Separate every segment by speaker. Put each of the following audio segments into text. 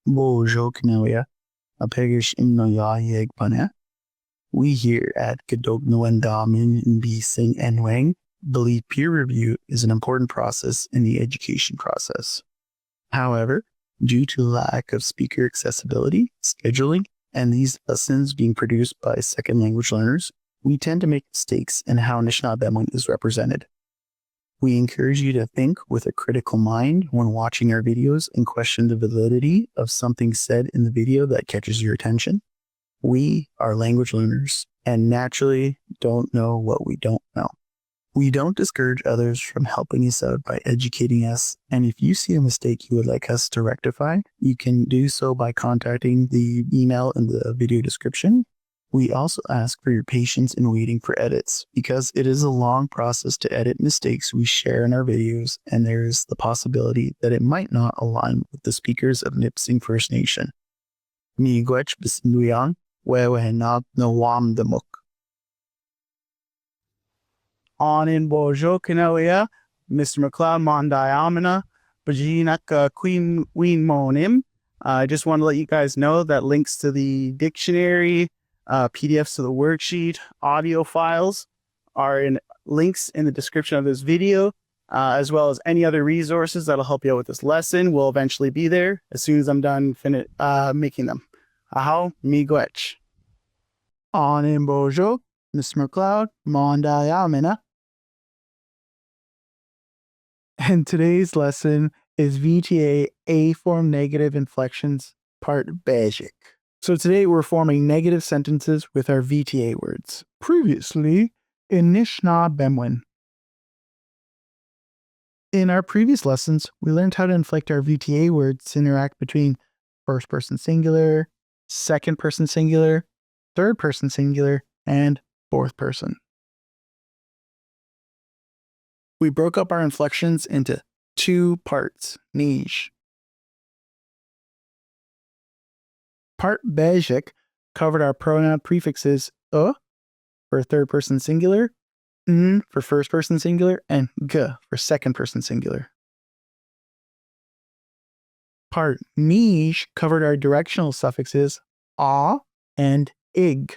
Speaker 1: Bojo Knalia, a Pegish Imnoya Pana. We here at Nipissing Nishnaabemwin believe peer review is an important process in the education process. However, due to lack of speaker accessibility, scheduling, and these lessons being produced by second language learners, we tend to make mistakes in how Nishnaabemwin is represented. We encourage you to think with a critical mind when watching our videos and question the validity of something said in the video that catches your attention. We are language learners and naturally don't know what we don't know. We don't discourage others from helping us out by educating us, and if you see a mistake you would like us to rectify, you can do so by contacting the email in the video description. We also ask for your patience in waiting for edits, because it is a long process to edit mistakes we share in our videos, and there is the possibility that it might not align with the speakers of Nipissing First Nation. Miigwech Bisinduyang, Wewehenag Nawamdamuk.
Speaker 2: On in Bojo Kanalia, Mr. McLeod Mondayamina, Bajinaka Queen Ween Monim. I just want to let you guys know that links to the dictionary, PDFs to the worksheet, audio files are in links in the description of this video, as well as any other resources that'll help you out with this lesson will eventually be there as soon as I'm done making them. Aho, miigwech.
Speaker 1: On in Bojo, Mr. McLeod Mondayamina. And today's lesson is VTA A-form negative inflections, part basic. So today we're forming negative sentences with our VTA words. Previously, in Nishnaabemwin. In our previous lessons, we learned how to inflect our VTA words to interact between first person singular, second person singular, third person singular, and fourth person. We broke up our inflections into two parts, niche. Part basic covered our pronoun prefixes for third person singular, n for first person singular, and g for second person singular. Part niche covered our directional suffixes a and ig.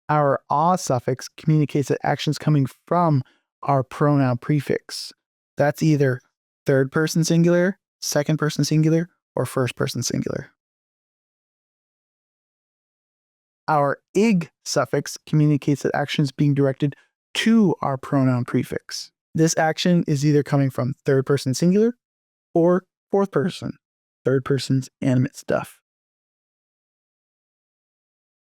Speaker 1: Our a suffix communicates that actions coming from our pronoun prefix. That's either third person singular, second person singular, or first person singular. Our ig suffix communicates that actions being directed to our pronoun prefix. This action is either coming from third person singular or fourth person, third person's animate stuff.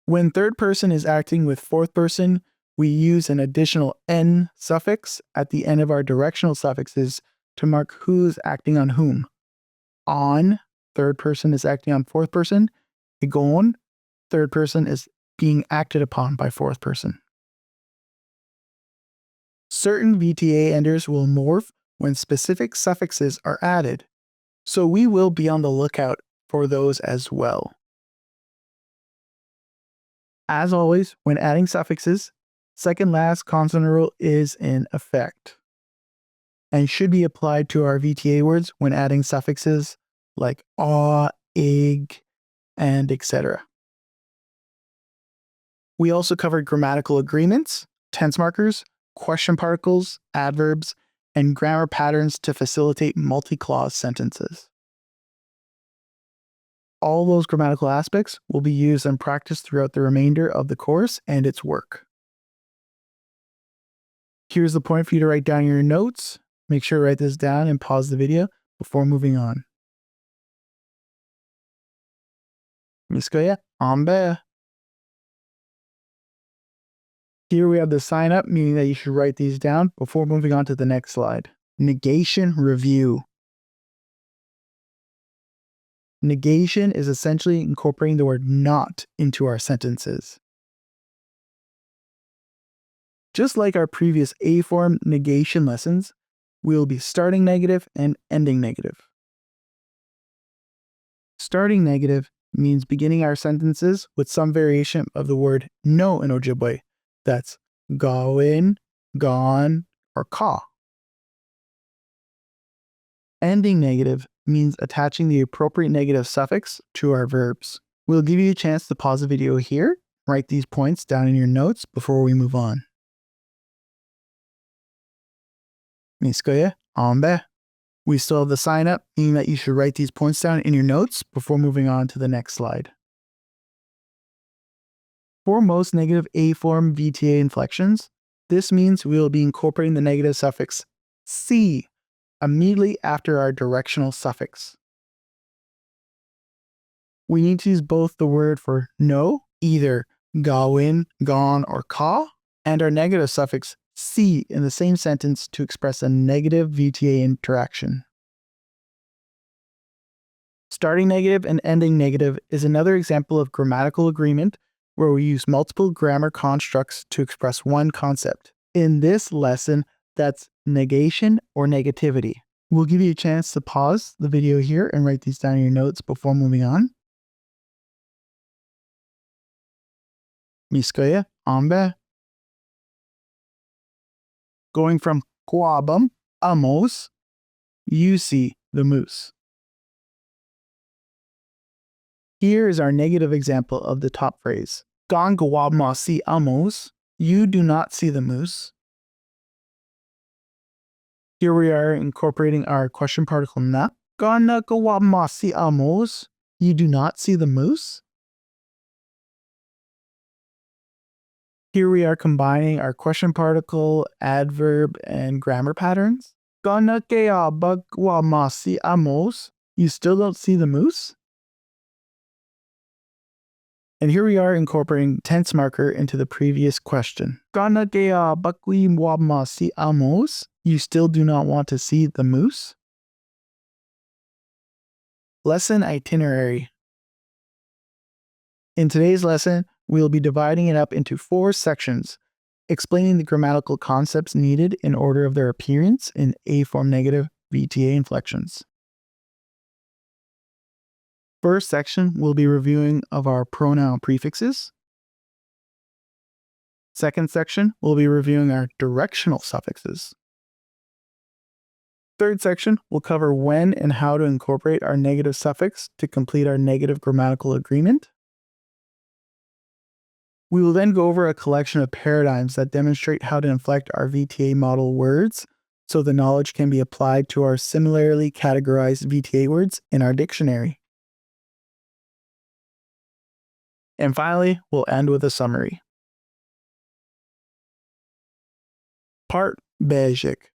Speaker 1: When third person is acting with fourth person, we use an additional n suffix at the end of our directional suffixes to mark who's acting on whom. On, third person is acting on fourth person. Igon, third person is being acted upon by fourth person. Certain VTA enders will morph when specific suffixes are added, so we will be on the lookout for those as well. As always, when adding suffixes, second last consonant rule is in effect and should be applied to our VTA words when adding suffixes like a, ig, and etc. We also covered grammatical agreements, tense markers, question particles, adverbs, and grammar patterns to facilitate multi-clause sentences. All those grammatical aspects will be used and practiced throughout the remainder of the course and its work. Here's the point for you to write down your notes. Make sure to write this down and pause the video before moving on. Miskoya, ambe. Here we have the sign up, meaning that you should write these down before moving on to the next slide. Negation review. Negation is essentially incorporating the word not into our sentences. Just like our previous A-form negation lessons, we will be starting negative and ending negative. Starting negative means beginning our sentences with some variation of the word no in Ojibwe. That's gawin, gone, or ka.
Speaker 2: Ending negative means attaching the appropriate negative suffix to our verbs. We'll give you a chance to pause the video here, write these points down in your notes before we move on. Miskoye, ambe. We still have the sign up, meaning that you should write these points down in your notes before moving on to the next slide. For most negative A-form VTA inflections, this means we will be incorporating the negative suffix C immediately after our directional suffix. We need to use both the word for no, either gawin, gone, or ka, and our negative suffix C in the same sentence to express a negative VTA interaction. Starting negative and ending negative is another example of grammatical agreement where we use multiple grammar constructs to express one concept. In this lesson, that's negation or negativity. We'll give you a chance to pause the video here and write these down in your notes before moving on. Miskoye, ambe. Going from kwabam, amos, you see the moose. Here is our negative example of the top phrase. Gan gwabma si amos, you do not see the moose. Here we are incorporating our question particle na. Gan gwabma si amos, you do not see the moose. Here we are combining our question particle, adverb, and grammar patterns. Gan gwabma si amos, you still don't see the moose. And here we are incorporating tense marker into the previous question. Kana gea bakwi wabma si amos. You still do not want to see the moose. Lesson itinerary. In today's lesson, we'll be dividing it up into 4 sections, explaining the grammatical concepts needed in order of their appearance in A-form negative VTA inflections. First section, we'll be reviewing of our pronoun prefixes. Second section, we'll be reviewing our directional suffixes. Third section, we'll cover when and how to incorporate our negative suffix to complete our negative grammatical agreement. We will then go over a collection of paradigms that demonstrate how to inflect our VTA model words so the knowledge can be applied to our similarly categorized VTA words in our dictionary. And finally, we'll end with a summary. Part basic.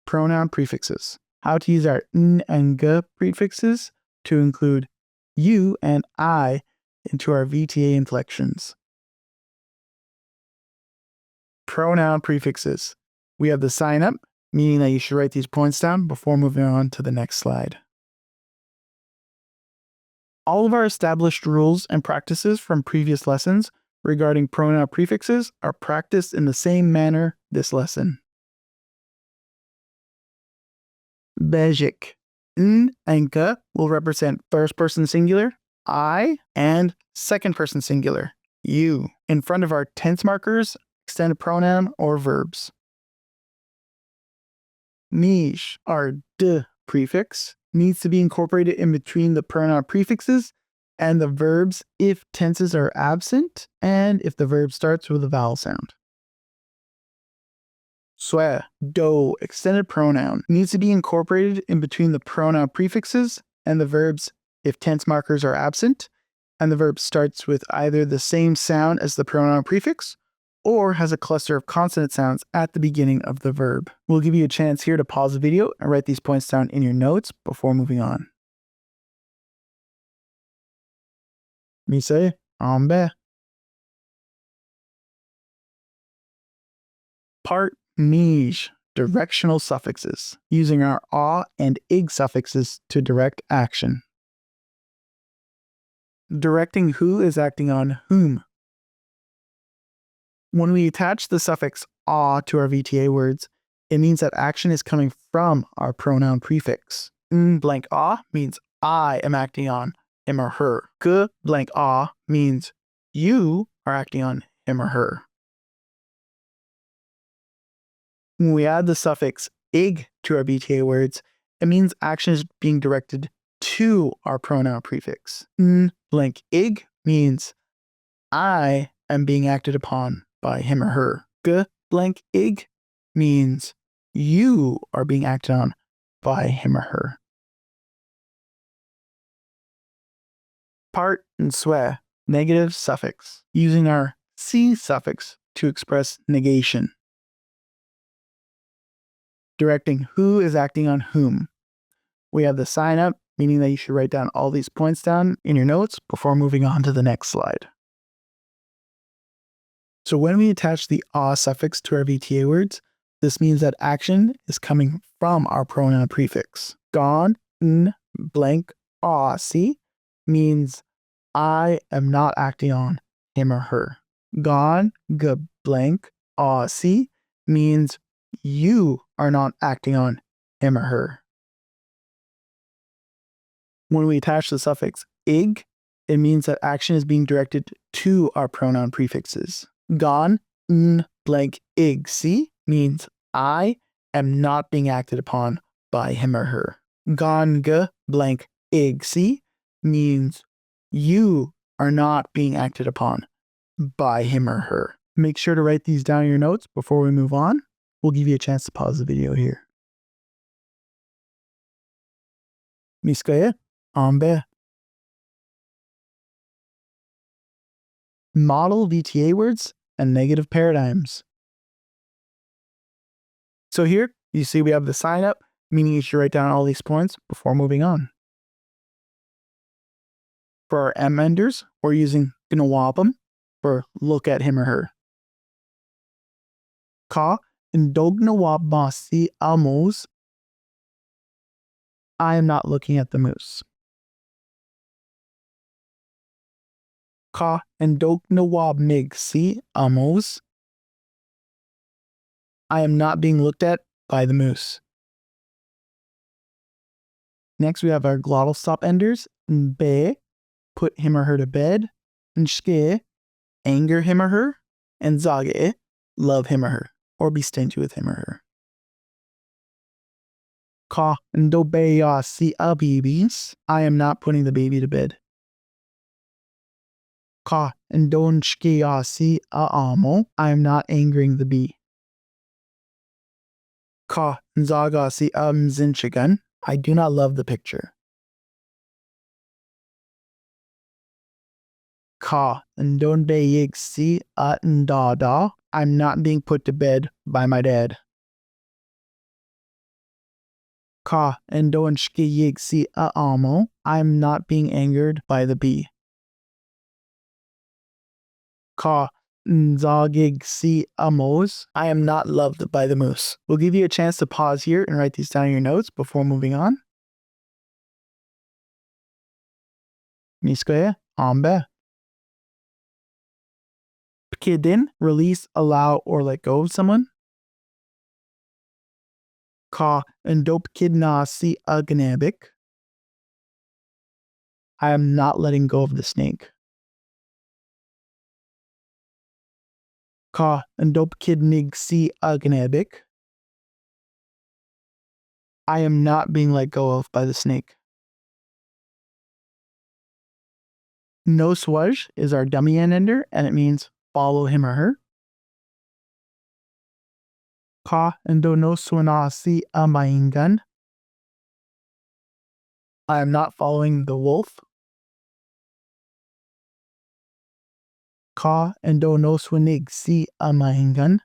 Speaker 2: Pronoun prefixes. How to use our n and g prefixes to include you and I into our VTA inflections. Pronoun prefixes. We have the sign up, meaning that you should write these points down before moving on to the next slide. All of our established rules and practices from previous lessons regarding pronoun prefixes are practiced in the same manner this lesson. Basic. N and g will represent first person singular, I, and second person singular, you, in front of our tense markers, extended pronoun, or verbs. Niche, our d prefix, needs to be incorporated in between the pronoun prefixes and the verbs if tenses are absent and if the verb starts with a vowel sound. Swe, do, extended pronoun, needs to be incorporated in between the pronoun prefixes and the verbs if tense markers are absent and the verb starts with either the same sound as the pronoun prefix or has a cluster of consonant sounds at the beginning of the verb. We'll give you a chance here to pause the video and write these points down in your notes before moving on. Mise, ambe. Part mij, directional suffixes, using our a and ig suffixes to direct action. Directing who is acting on whom. When we attach the suffix a to our VTA words, it means that action is coming from our pronoun prefix. N blank a means I am acting on him or her. G blank a means you are acting on him or her. When we add the suffix ig to our VTA words, it means action is being directed to our pronoun prefix. N blank ig means I am being acted upon by him or her. G blank ig means you are being acted on by him or her. Part and swe, negative suffix, using our C suffix to express negation. Directing who is acting on whom. We have the sign up, meaning that you should write down all these points down in your notes before moving on to the next slide. So when we attach the a suffix to our VTA words, this means that action is coming from our pronoun prefix. Gone, n, blank, a, see, means I am not acting on him or her. Gone, g, blank, a, see, means you are not acting on him or her. When we attach the suffix ig, it means that action is being directed to our pronoun prefixes. Gone, n, blank, ig, see, means I am not being acted upon by him or her. Gone, g, blank, ig, see, means you are not being acted upon by him or her. Make sure to write these down in your notes before we move on. We'll give you a chance to pause the video here. Miskaye, ambe. Model VTA words and negative paradigms. So here you see we have the sign up, meaning you should write down all these points before moving on. For our M enders, we're using gnawabum for look at him or her. Ka indognawabmasi amos. I am not looking at the moose. Ka indognawabmigsi amos. I am not being looked at by the moose. Next, we have our glottal stop enders. Be, put him or her to bed. Nshke, anger him or her. And zage, love him or her, or be stingy with him or her. Ka ndobeya si abibis. I am not putting the baby to bed. Ka ndonshkeya si aamo. I am not angering the bee. Ka nzaga si mzinchigan. I do not love the picture. Ka ndonbeyig si ndada. I'm not being put to bed by my dad. Ka ndonshkeyig si aamo. I'm not being angered by the bee. Ka nzagig si amos. I am not loved by the moose. We'll give you a chance to pause here and write these down in your notes before moving on. Miskoye, ambe. Pkidin, release, allow, or let go of someone. Ka ndopkidna si agnabik. I am not letting go of the snake. Ka ndopkidnig si agnabik. I am not being let go of by the snake. No swaj is our dummy end ender, and it means follow him or her. Ka ndo no swana si amaingan. I am not following the wolf. Ka ndo no swanig si amaingan.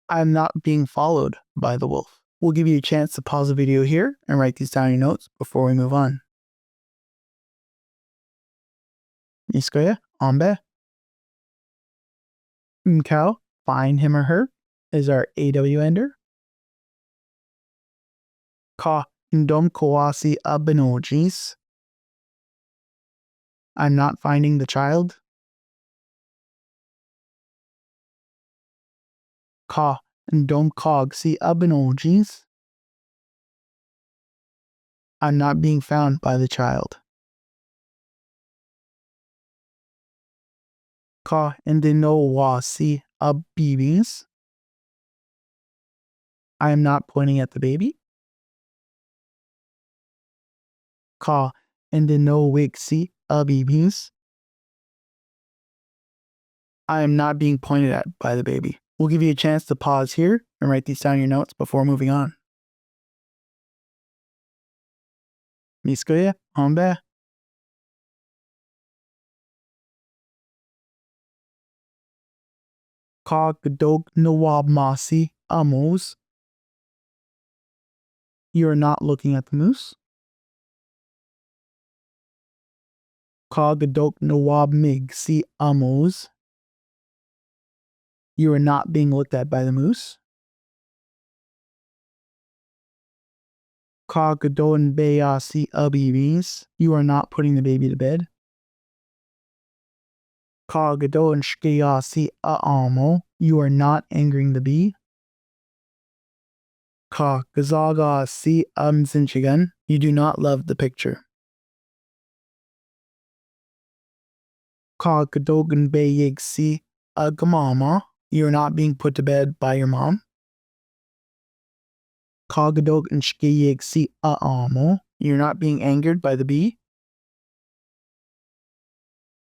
Speaker 2: I am not being followed by the wolf. We'll give you a chance to pause the video here and write these down in your notes before we move on. Miskoye, ambe. Cow, find him or her, is our AW ender. Ka ndom koasi abenojis. I'm not finding the child. Ka ndom kog si abenojis. I'm not being found by the child. Ka ndino wa si abibis. I am not pointing at the baby. ka and the no wixi abibis. I am not being pointed at by the baby. We'll give you a chance to pause here and write these down in your notes before moving on. Miskoye, Ambe. Ka Gadog Nawab Masi Amos. You are not looking at the moose. Ka Gadog Nawab Mig Si Amos. You are not being looked at by the moose. Ka Gadon Bayasi Abibis. You are not putting the baby to bed. Ka Gadon Shkeyasi Aamo. You are not angering the bee. Ka Gazaga Si Amzinchigan. You do not love the picture. Ka Gadogan Bayig Si Agamama. You are not being put to bed by your mom. Ka Gadogan Shkeyig Si Aamo. You're not being angered by the bee.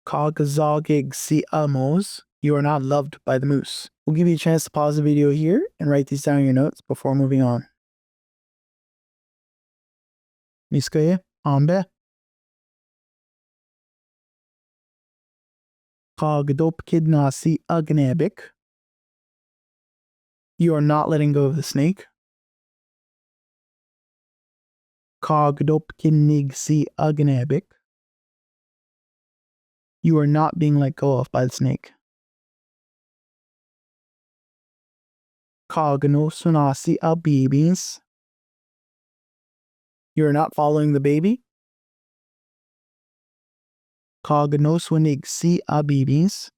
Speaker 2: Ka Gazagig Si Amos. You are not loved by the moose. We'll give you a chance to pause the video here and write these down in your notes before moving on. Miskoye, Ambe. Ka Gadop Kidna Si Agnebik. You are not letting go of the snake. Ka Gadop Kinnig Si Agnebik. You are not being let go of by the snake. Ka Gano Sunasi Abibis. You are not following the baby. Ka Gano Swinig Si Abibis.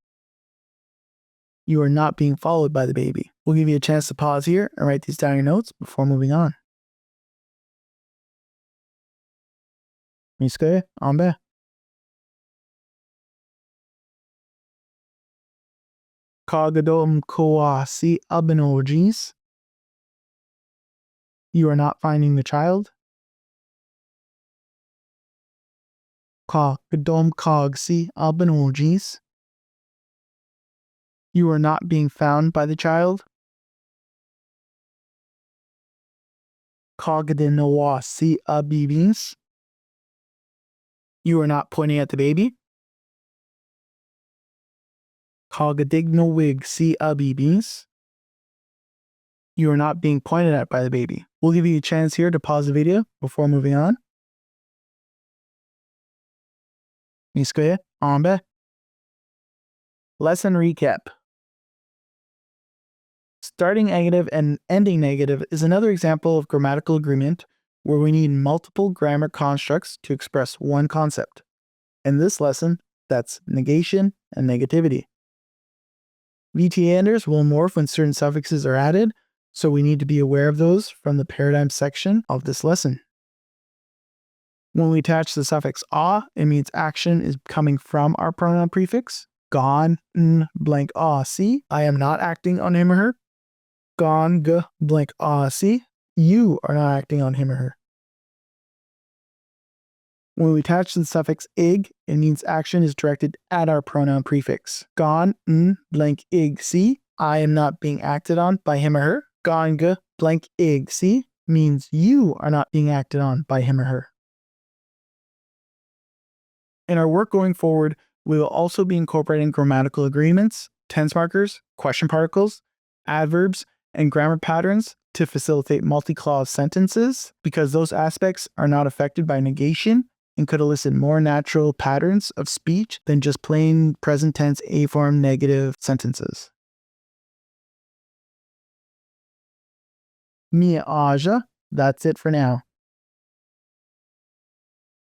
Speaker 2: You are not being followed by the baby. We'll give you a chance to pause here and write these down in your notes before moving on. Miskoye, Ambe. Ka Gadom Koasi Abenojis. You are not finding the child. Ka Gadom Kogsi Abenojis. You are not being found by the child. Ka Gadinawasi Abibis. You are not pointing at the baby. Ka Gadignowig Si Abibis. You are not being pointed at by the baby. We'll give you a chance here to pause the video before moving on. Miskoye, Ambe. Lesson recap. Starting negative and ending negative is another example of grammatical agreement where we need multiple grammar constructs to express one concept. In this lesson, that's negation and negativity. VTA will morph when certain suffixes are added, so we need to be aware of those from the paradigm section of this lesson. When we attach the suffix a, it means action is coming from our pronoun prefix. Gone, n, blank a, si. I am not acting on him or her. Gone, g, blank a, si. You are not acting on him or her. When we attach the suffix ig, it means action is directed at our pronoun prefix. Gone, n, blank ig, si. I am not being acted on by him or her. Gone, g, blank ig, si. Means you are not being acted on by him or her. In our work going forward, we will also be incorporating grammatical agreements, tense markers, question particles, adverbs, and grammar patterns to facilitate multi-clause sentences because those aspects are not affected by negation and could elicit more natural patterns of speech than just plain present tense A-form negative sentences. Mia Aja, that's it for now.